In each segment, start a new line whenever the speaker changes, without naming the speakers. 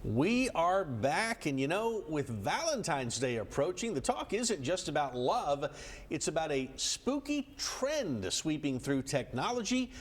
We are back, and with Valentine's Day approaching, the talk isn't just about love, it's about a spooky trend sweeping through technology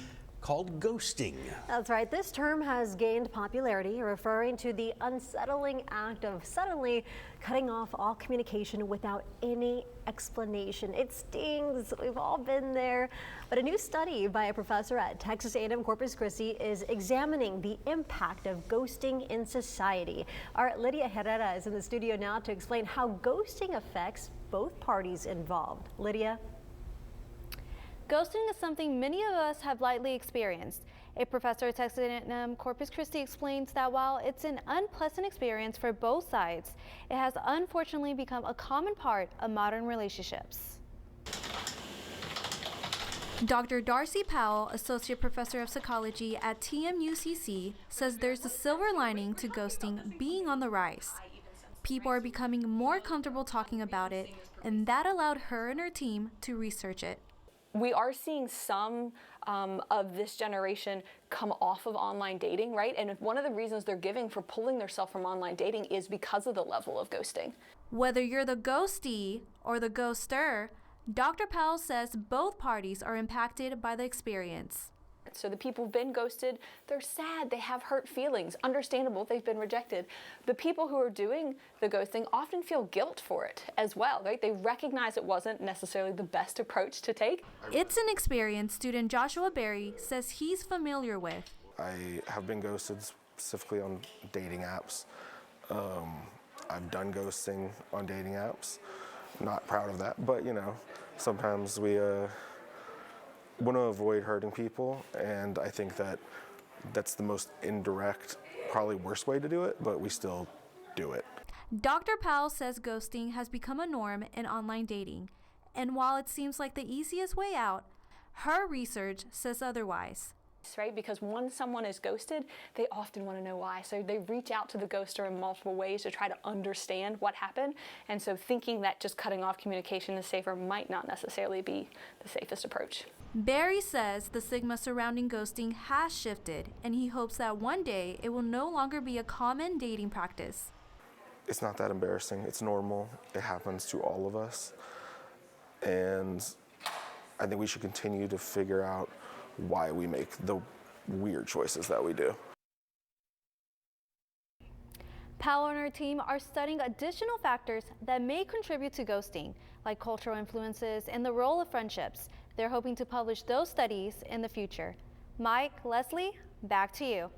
called ghosting.
That's right. This term has gained popularity, referring to the unsettling act of suddenly cutting off all communication without any explanation. It stings. We've all been there. But a new study by a professor at Texas A&M Corpus Christi is examining the impact of ghosting in society. Our Lydia Herrera is in the studio now to explain how ghosting affects both parties involved. Lydia?
Ghosting is something many of us have likely experienced. A professor at Texas A&M Corpus Christi explains that while it's an unpleasant experience for both sides, it has unfortunately become a common part of modern relationships. Dr. Darcy Powell, Associate Professor of Psychology at TAMU-CC, says there's a silver lining to ghosting being on the rise. People are becoming more comfortable talking about it, and that allowed her and her team to research it.
We are seeing some of this generation come off of online dating, right? And one of the reasons they're giving for pulling themselves from online dating is because of the level of ghosting.
Whether you're the ghostee or the ghoster, Dr. Powell says both parties are impacted by the experience.
So the people who've been ghosted, they're sad, they have hurt feelings, understandable, they've been rejected. The people who are doing the ghosting often feel guilt for it as well, right? They recognize it wasn't necessarily the best approach to take.
It's an experience student Joshua Berry says he's familiar with.
I have been ghosted specifically on dating apps. I've done ghosting on dating apps. Not proud of that, but sometimes we want to avoid hurting people, and I think that that's the most indirect, probably worst way to do it, but we still do it.
Dr. Powell says ghosting has become a norm in online dating, and while it seems like the easiest way out, her research says otherwise.
Right? Because once someone is ghosted, they often want to know why. So they reach out to the ghoster in multiple ways to try to understand what happened. And so thinking that just cutting off communication is safer might not necessarily be the safest approach.
Barry says the stigma surrounding ghosting has shifted, and he hopes that one day it will no longer be a common dating practice.
It's not that embarrassing. It's normal. It happens to all of us. And I think we should continue to figure out why we make the weird choices that we do.
Powell and her team are studying additional factors that may contribute to ghosting, like cultural influences and the role of friendships. They're hoping to publish those studies in the future. Mike, Leslie, back to you.